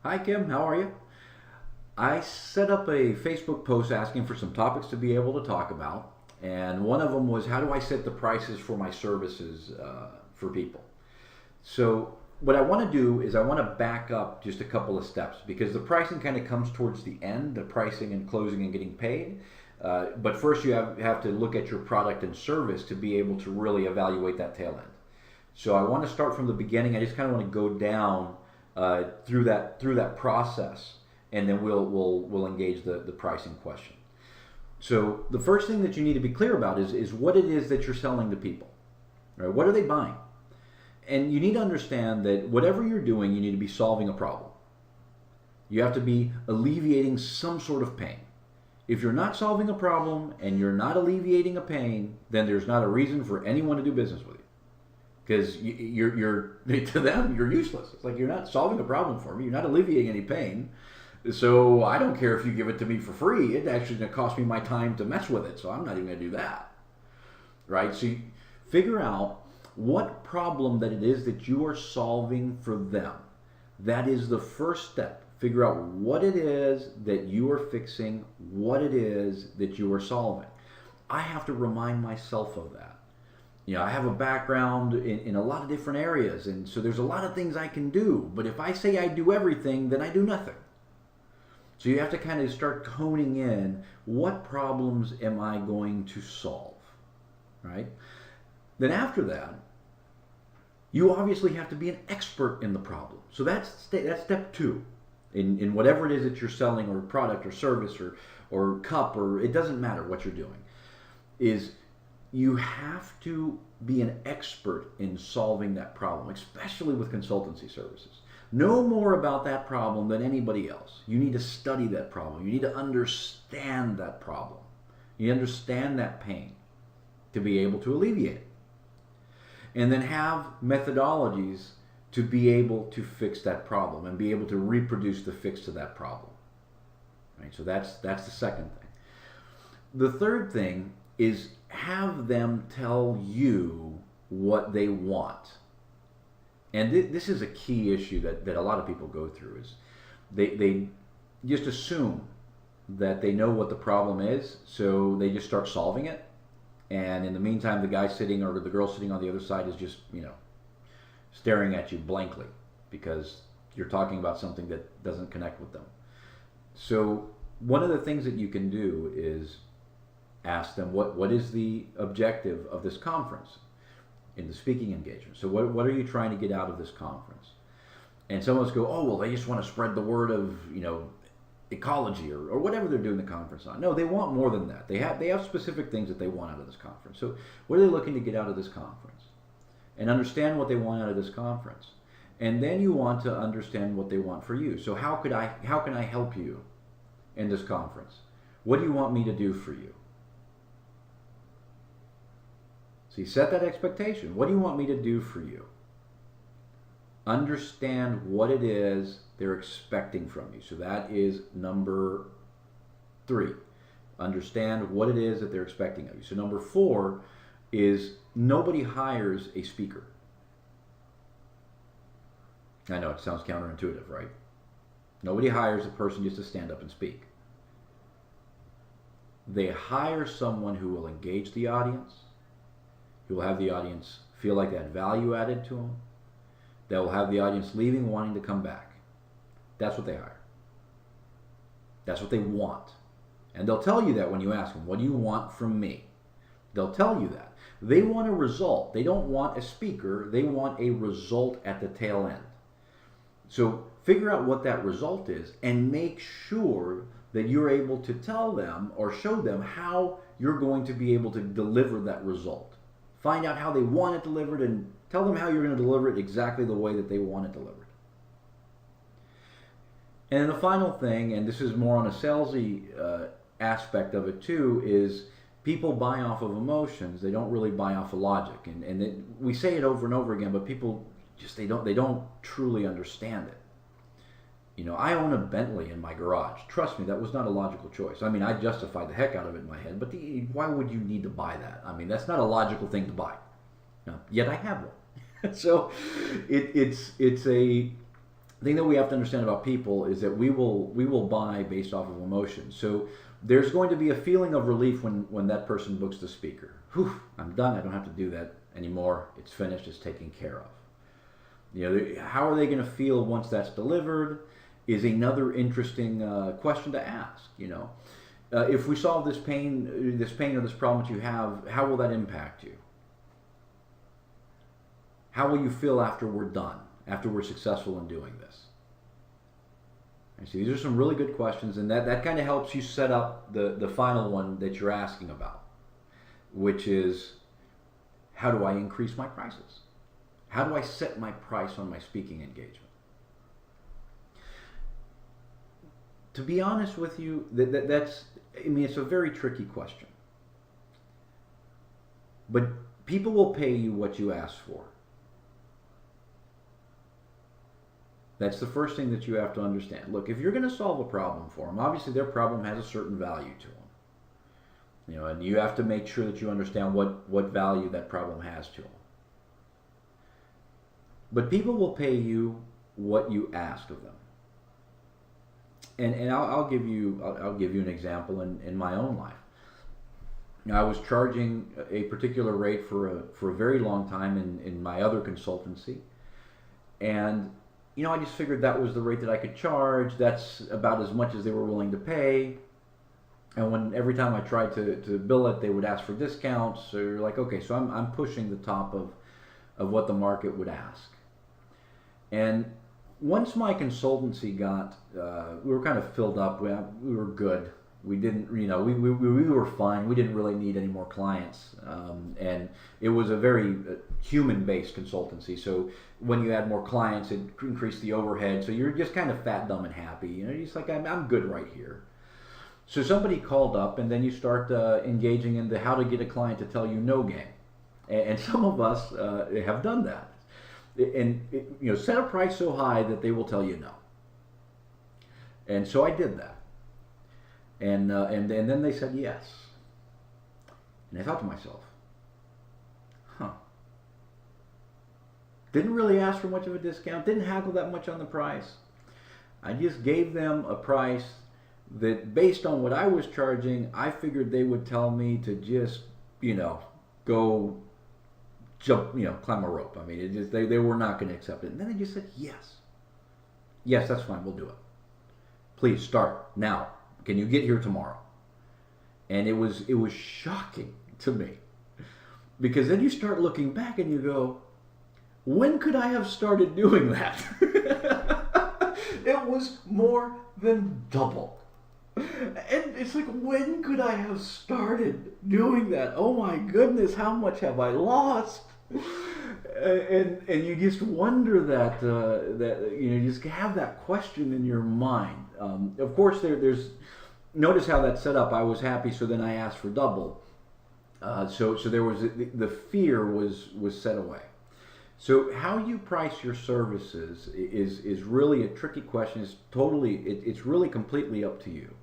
Hi, Kim. How are you? I set up a Facebook post asking for some topics to be able to talk about, and one of them was how do I set the prices for my services for people? So, what I want to do is I want to back up just a couple of steps because the pricing kind of comes towards the end, the pricing and closing and getting paid. But first, you have to look at your product and service to be able to really evaluate that tail end. So I want to start from the beginning. I just kind of want to go down through that process, and then we'll engage the pricing question. So the first thing that you need to be clear about is what it is that you're selling to people. Right? What are they buying? And you need to understand that whatever you're doing, you need to be solving a problem. You have to be alleviating some sort of pain. If you're not solving a problem and you're not alleviating a pain, then there's not a reason for anyone to do business with you. Because you're to them you're useless. It's like you're not solving a problem for me. You're not alleviating any pain. So I don't care if you give it to me for free. It actually going to cost me my time to mess with it. So I'm not even going to do that. Right? So you figure out what problem that it is that you are solving for them. That is the first step. Figure out what it is that you are fixing, what it is that you are solving. I have to remind myself of that. I have a background in a lot of different areas, and so there's a lot of things I can do. But if I say I do everything, then I do nothing. So you have to kind of start honing in what problems am I going to solve, right? Then after that, you obviously have to be an expert in the problem. So that's step two. In whatever it is that you're selling, or product or service or cup, or it doesn't matter what you're doing, is you have to be an expert in solving that problem, especially with consultancy services. Know more about that problem than anybody else. You need to study that problem. You need to understand that problem. You understand that pain to be able to alleviate it. And then have methodologies to be able to fix that problem and be able to reproduce the fix to that problem. Right? So that's the second thing. The third thing is have them tell you what they want. And this is a key issue that a lot of people go through is they just assume that they know what the problem is, so they just start solving it. And in the meantime, the guy sitting or the girl sitting on the other side is just, staring at you blankly because you're talking about something that doesn't connect with them. So one of the things that you can do is ask them what is the objective of this conference in the speaking engagement. So what are you trying to get out of this conference? And some of us go, oh, well, they just want to spread the word of, ecology or whatever they're doing the conference on. No, they want more than that. They have specific things that they want out of this conference. So what are they looking to get out of this conference? And understand what they want out of this conference. And then you want to understand what they want for you. So how can I help you in this conference? What do you want me to do for you? So you set that expectation. What do you want me to do for you? Understand what it is they're expecting from you. So that is number 3. Understand what it is that they're expecting of you. So number 4 is nobody hires a speaker. I know it sounds counterintuitive, right? Nobody hires a person just to stand up and speak. They hire someone who will engage the audience, who will have the audience feel like that value added to them, that will have the audience leaving wanting to come back. That's what they hire. That's what they want. And they'll tell you that when you ask them, what do you want from me? They'll tell you that. They want a result. They don't want a speaker. They want a result at the tail end. So figure out what that result is and make sure that you're able to tell them or show them how you're going to be able to deliver that result. Find out how they want it delivered and tell them how you're going to deliver it exactly the way that they want it delivered. And then the final thing, and this is more on a salesy aspect of it too, is people buy off of emotions. They don't really buy off of logic. We say it over and over again, but people just they don't truly understand it. I own a Bentley in my garage. Trust me, that was not a logical choice. I mean, I justified the heck out of it in my head, but why would you need to buy that? I mean, that's not a logical thing to buy. Yet I have one. So it's The thing that we have to understand about people is that we will buy based off of emotion. So there's going to be a feeling of relief when that person books the speaker. Whew, I'm done. I don't have to do that anymore. It's finished. It's taken care of. How are they going to feel once that's delivered is another interesting question to ask. If we solve this pain or this problem that you have, how will that impact you? How will you feel after we're done, after we're successful in doing this? And so these are some really good questions, and that kind of helps you set up the final one that you're asking about, which is, how do I increase my prices? How do I set my price on my speaking engagement? To be honest with you, it's a very tricky question. But people will pay you what you ask for. That's the first thing that you have to understand. Look, if you're going to solve a problem for them, obviously their problem has a certain value to them. And you have to make sure that you understand what value that problem has to them. But people will pay you what you ask of them. And I'll give you an example in my own life. I was charging a particular rate for a very long time in my other consultancy, and I just figured that was the rate that I could charge. That's about as much as they were willing to pay. And every time I tried to bill it, they would ask for discounts. So you're like, okay, so I'm pushing the top of what the market would ask. And once my consultancy we were kind of filled up. We were good. We didn't, we were fine. We didn't really need any more clients. And it was a very human-based consultancy. So when you add more clients, it increased the overhead. So you're just kind of fat, dumb, and happy. You're just like, I'm good right here. So somebody called up, and then you start engaging in the how to get a client to tell you no game. And some of us have done that. And set a price so high that they will tell you no. And so I did that. And then they said yes. And I thought to myself, didn't really ask for much of a discount, didn't haggle that much on the price. I just gave them a price that, based on what I was charging, I figured they would tell me to just, go jump, climb a rope. I mean, they were not going to accept it. And then they just said yes. Yes, that's fine, we'll do it. Please start now. Can you get here tomorrow? And it was shocking to me, because then you start looking back and you go, when could I have started doing that? It was more than double. And it's like, when could I have started doing that? Oh my goodness, how much have I lost? And you just wonder that you just have that question in your mind. Of course, there's notice how that's set up. I was happy, so then I asked for double. So there was the fear was set away. So how you price your services is really a tricky question. It's really completely up to you.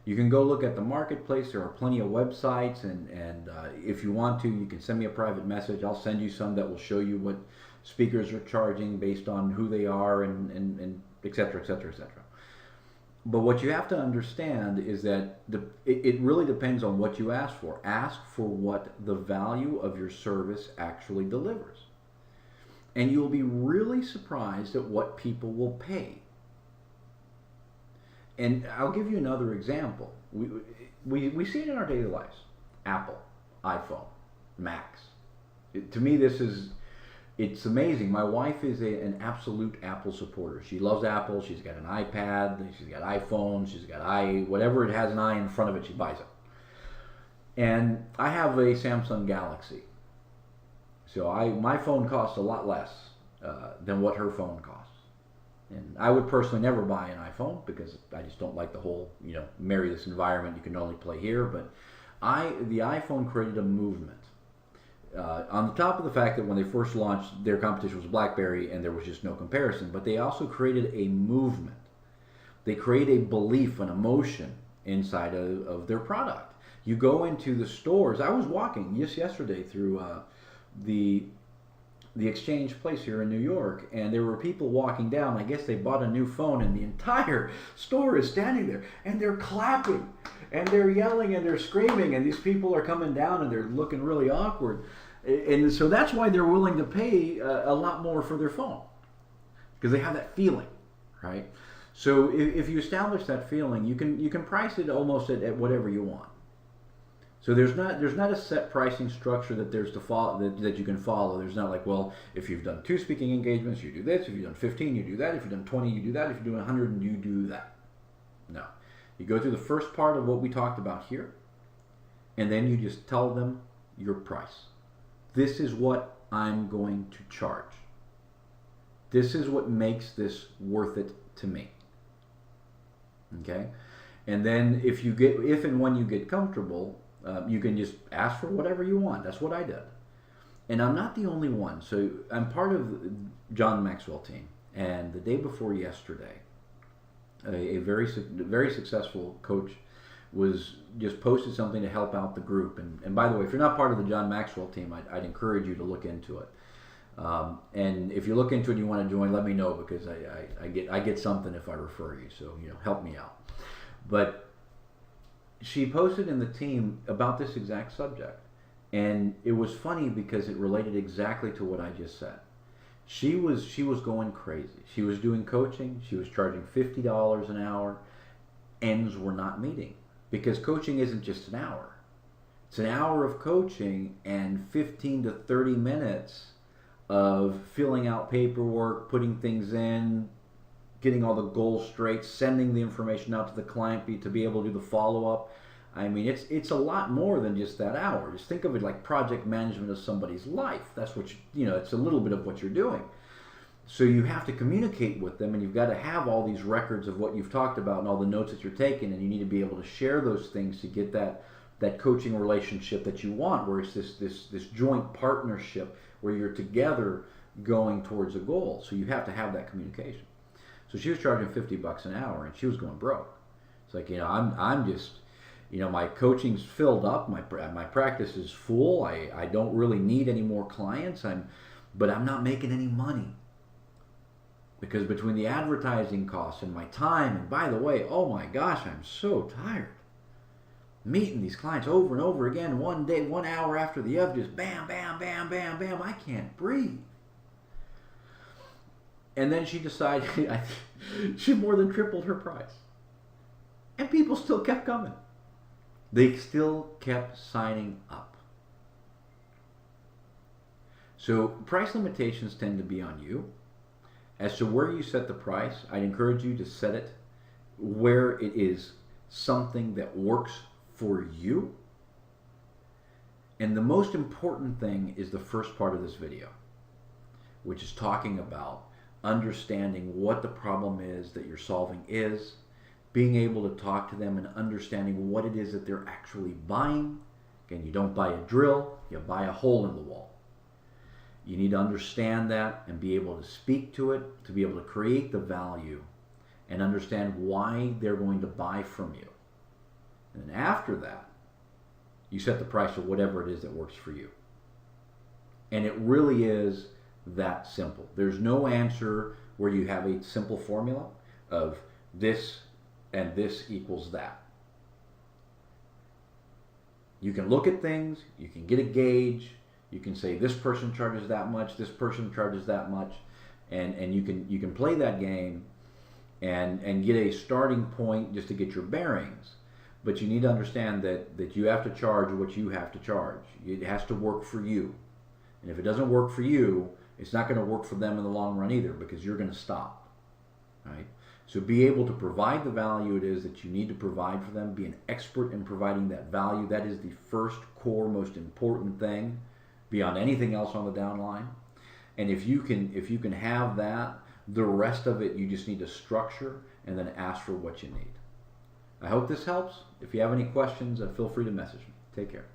You can go look at the marketplace. There are plenty of websites, and if you want to, you can send me a private message. I'll send you some that will show you what speakers are charging based on who they are and et cetera, et cetera, et cetera. But what you have to understand is that it really depends on what you ask for. Ask for what the value of your service actually delivers. And you'll be really surprised at what people will pay. And I'll give you another example. We see it in our daily lives. Apple, iPhone, Macs. To me, it's amazing. My wife is an absolute Apple supporter. She loves Apple. She's got an iPad. She's got iPhone. She's got whatever it has an I in front of it, she buys it. And I have a Samsung Galaxy. So my phone costs a lot less than what her phone costs. And I would personally never buy an iPhone because I just don't like the whole, marry this environment. You can only play here. But the iPhone created a movement. On the top of the fact that when they first launched, their competition was BlackBerry and there was just no comparison. But they also created a movement. They create a belief, an emotion inside of their product. You go into the stores. I was walking just yesterday through the the Exchange Place here in New York, and there were people walking down. I guess they bought a new phone, and the entire store is standing there, and they're clapping, and they're yelling, and they're screaming, and these people are coming down, and they're looking really awkward. And so that's why they're willing to pay a lot more for their phone, because they have that feeling, right? So if you establish that feeling, you can price it almost at whatever you want. So there's not a set pricing structure that there's to follow that you can follow. There's not like, well, if you've done 2 speaking engagements, you do this. If you've done 15, you do that. If you've done 20, you do that. If you're doing 100, you do that. No. You go through the first part of what we talked about here, and then you just tell them your price. This is what I'm going to charge. This is what makes this worth it to me. Okay? And then if and when you get comfortable, you can just ask for whatever you want. That's what I did. And I'm not the only one. So I'm part of John Maxwell team. And the day before yesterday, a very successful coach was just posted something to help out the group. And by the way, if you're not part of the John Maxwell team, I'd encourage you to look into it. And if you look into it and you want to join, let me know, because I get something if I refer you. So help me out. But she posted in the team about this exact subject, and it was funny because it related exactly to what I just said. She was going crazy. She was doing coaching. She was charging $50 an hour. Ends were not meeting, because coaching isn't just an hour. It's an hour of coaching and 15 to 30 minutes of filling out paperwork, putting things in, getting all the goals straight, sending the information out to the client to be able to do the follow-up. I mean, it's a lot more than just that hour. Just think of it like project management of somebody's life. That's what it's a little bit of what you're doing. So you have to communicate with them, and you've got to have all these records of what you've talked about and all the notes that you're taking, and you need to be able to share those things to get that coaching relationship that you want, where it's this joint partnership where you're together going towards a goal. So you have to have that communication. So she was charging $50 an hour, and she was going broke. It's like, I'm just, my coaching's filled up, my practice is full. I don't really need any more clients. But I'm not making any money, because between the advertising costs and my time, and by the way, oh my gosh, I'm so tired meeting these clients over and over again, one day, 1 hour after the other, just bam, bam, bam, bam, bam. I can't breathe. And then she decided she more than tripled her price. And people still kept coming. They still kept signing up. So price limitations tend to be on you. As to where you set the price, I'd encourage you to set it where it is something that works for you. And the most important thing is the first part of this video, which is talking about understanding what the problem is that you're solving is, being able to talk to them and understanding what it is that they're actually buying. Again, you don't buy a drill, you buy a hole in the wall. You need to understand that and be able to speak to it, to be able to create the value and understand why they're going to buy from you. And then after that, you set the price of whatever it is that works for you. And it really is that simple. There's no answer where you have a simple formula of this and this equals that. You can look at things, you can get a gauge, you can say this person charges that much, this person charges that much, and you can play that game and get a starting point just to get your bearings. But you need to understand that you have to charge what you have to charge. It has to work for you. And if it doesn't work for you, it's not going to work for them in the long run either, because you're going to stop. Right? So be able to provide the value it is that you need to provide for them. Be an expert in providing that value. That is the first core, most important thing beyond anything else on the downline. And if you can have that, the rest of it you just need to structure and then ask for what you need. I hope this helps. If you have any questions, feel free to message me. Take care.